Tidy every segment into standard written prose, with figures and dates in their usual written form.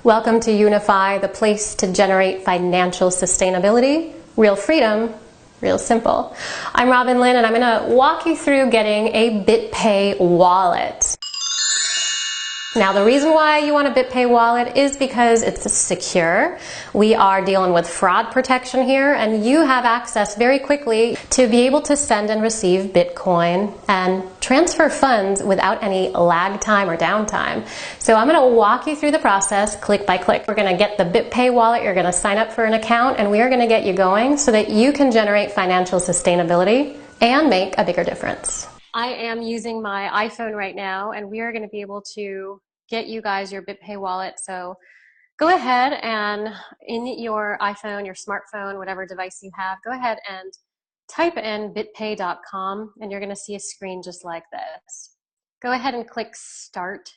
Welcome to Unify, the place to generate financial sustainability, real freedom, real simple. I'm Robin Lynn, and I'm going to walk you through getting a BitPay wallet. Now, the reason why you want a BitPay wallet is because it's secure. We are dealing with fraud protection here, and you have access very quickly to be able to send and receive Bitcoin and transfer funds without any lag time or downtime. So I'm going to walk you through the process click by click. We're going to get the BitPay wallet, you're going to sign up for an account, and we are going to get you going so that you can generate financial sustainability and make a bigger difference. I am using my iPhone right now, and we are going to be able to get you guys your BitPay wallet. So go ahead and in your iPhone, your smartphone, whatever device you have, go ahead and type in bitpay.com, and you're going to see a screen just like this. Go ahead and click Start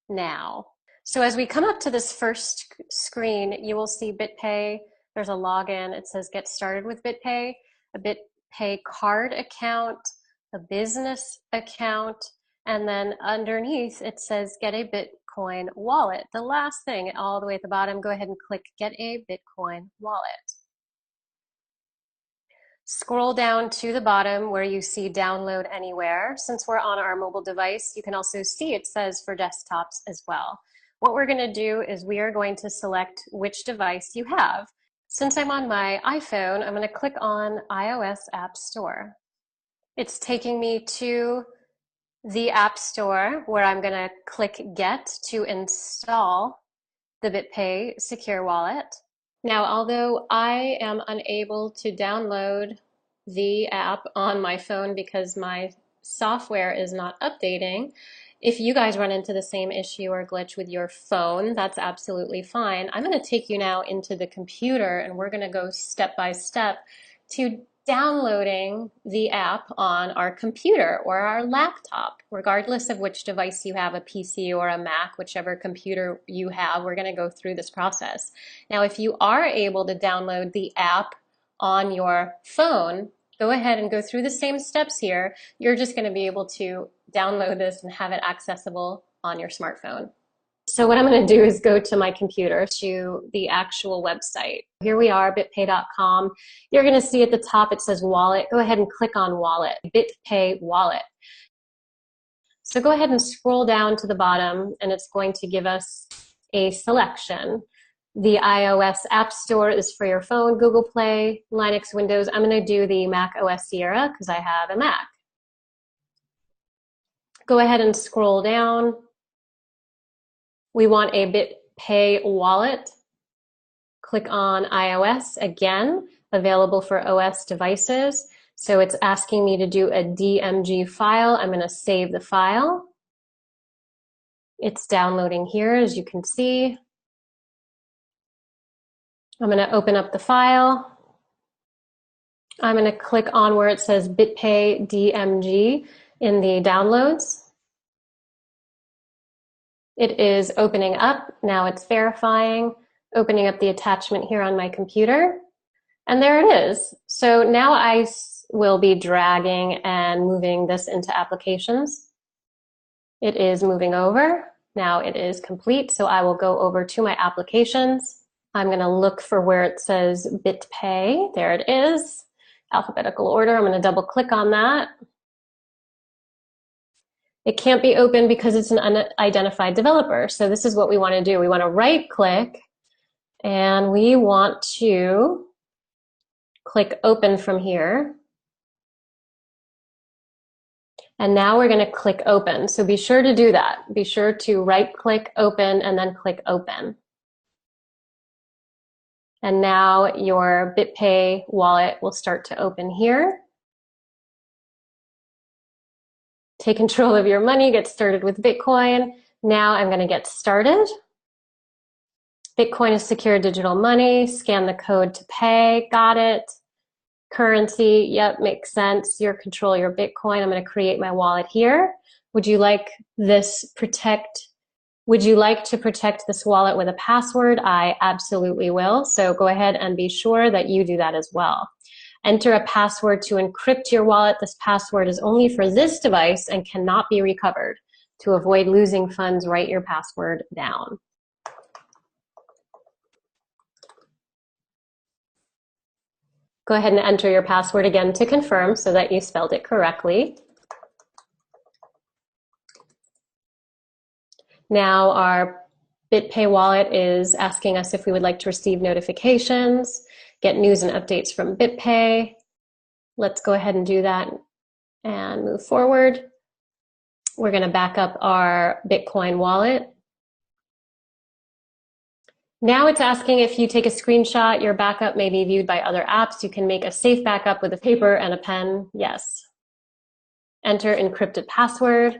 Now. So as we come up to this first screen, you will see BitPay. There's a login. It says Get Started with BitPay, a BitPay card account, a business account, and then underneath it says Get a Bitcoin wallet. The last thing all the way at the bottom, go ahead and click Get a Bitcoin wallet. Scroll down to the bottom where you see Download Anywhere. Since we're on our mobile device, you can also see it says for desktops as well. What we're going to do is we are going to select which device you have. Since I'm on my iPhone, I'm going to click on iOS App Store. It's taking me to the App Store where I'm going to click Get to install the BitPay Secure Wallet. Now, although I am unable to download the app on my phone because my software is not updating, if you guys run into the same issue or glitch with your phone, that's absolutely fine. I'm going to take you now into the computer, and we're going to go step by step to downloading the app on our computer or our laptop. Regardless of which device you have, a PC or a Mac, whichever computer you have, we're going to go through this process. Now, if you are able to download the app on your phone, go ahead and go through the same steps here. You're just going to be able to download this and have it accessible on your smartphone. So what I'm going to do is go to my computer to the actual website. Here we are, bitpay.com. You're going to see at the top it says Wallet. Go ahead and click on Wallet, BitPay Wallet. So go ahead and scroll down to the bottom, and it's going to give us a selection. The iOS App Store is for your phone, Google Play, Linux, Windows. I'm going to do the Mac OS Sierra because I have a Mac. Go ahead and scroll down. We want a BitPay wallet. Click on iOS again, available for OS devices. So it's asking me to do a DMG file. I'm going to save the file. It's downloading here, as you can see. I'm going to open up the file. I'm going to click on where it says BitPay DMG in the downloads. It is opening up. Now it's verifying, opening up the attachment here on my computer. And there it is. So now I will be dragging and moving this into applications. It is moving over. Now it is complete. So I will go over to my applications. I'm going to look for where it says BitPay. There it is. Alphabetical order. I'm going to double click on that. It can't be opened because it's an unidentified developer. So this is what we want to do. We want to right click, and we want to click open from here. And now we're going to click open. So be sure to do that. Be sure to right click, open, and then click open. And now your BitPay wallet will start to open here. Take control of your money, get started with Bitcoin. Now I'm going to get started. Bitcoin is secure digital money. Scan the code to pay. Got it. Currency, yep, makes sense. Control your Bitcoin. I'm going to create my wallet here. Would you like to protect this wallet with a password? I absolutely will. So go ahead and be sure that you do that as well. Enter a password to encrypt your wallet. This password is only for this device and cannot be recovered. To avoid losing funds, write your password down. Go ahead and enter your password again to confirm so that you spelled it correctly. Now our BitPay Wallet is asking us if we would like to receive notifications, get news and updates from BitPay. Let's go ahead and do that and move forward. We're going to back up our Bitcoin wallet. Now it's asking if you take a screenshot, your backup may be viewed by other apps. You can make a safe backup with a paper and a pen. Yes. Enter encrypted password.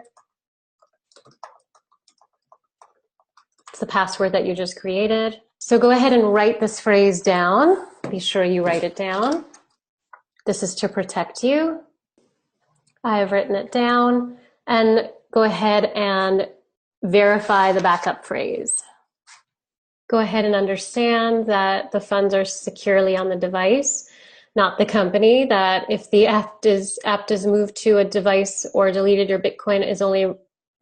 It's the password that you just created. So go ahead and write this phrase down. Be sure you write it down. This is to protect you. I have written it down. And go ahead and verify the backup phrase. Go ahead and understand that the funds are securely on the device, not the company, that if the app is moved to a device or deleted, your Bitcoin is only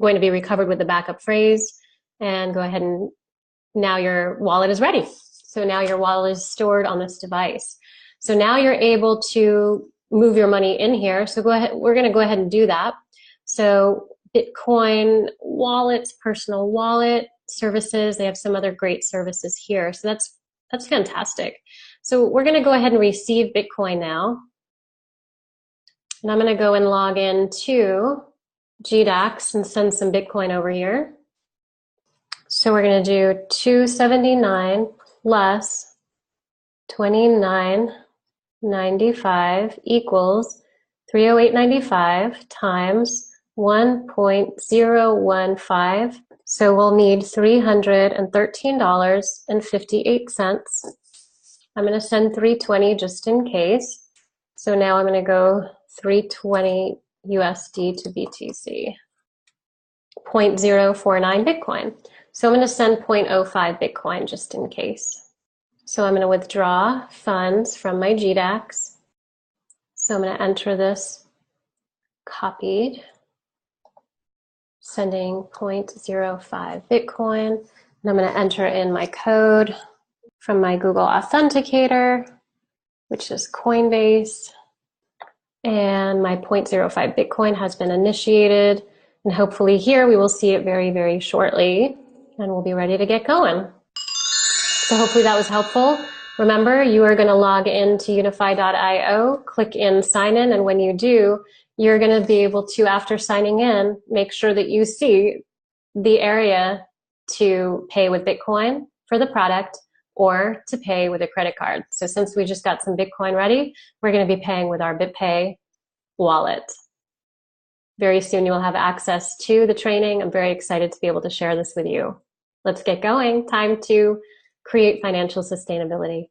going to be recovered with the backup phrase. And go ahead and now your wallet is ready. So now your wallet is stored on this device. So now you're able to move your money in here. So go ahead, we're going to go ahead and do that. So Bitcoin wallets, personal wallet services, they have some other great services here. So that's fantastic. So we're going to go ahead and receive Bitcoin now. And I'm going to go and log in to GDAX and send some Bitcoin over here. So we're going to do 279 plus 29.95 equals 308.95 times 1.015. So we'll need $313.58. I'm going to send 320 just in case. So now I'm going to go 320 USD to BTC. 0.049 Bitcoin. So I'm going to send 0.05 Bitcoin just in case. So I'm going to withdraw funds from my GDAX. So I'm going to enter this copied, sending 0.05 Bitcoin. And I'm going to enter in my code from my Google Authenticator, which is Coinbase. And my 0.05 Bitcoin has been initiated. And hopefully here we will see it very, very shortly. And we'll be ready to get going. So hopefully that was helpful. Remember, you are going to log into unify.io, click in sign in, and when you do, you're going to be able to, after signing in, make sure that you see the area to pay with Bitcoin for the product or to pay with a credit card. So since we just got some Bitcoin ready, we're going to be paying with our BitPay wallet. Very soon you will have access to the training. I'm very excited to be able to share this with you. Let's get going. Time to create financial sustainability.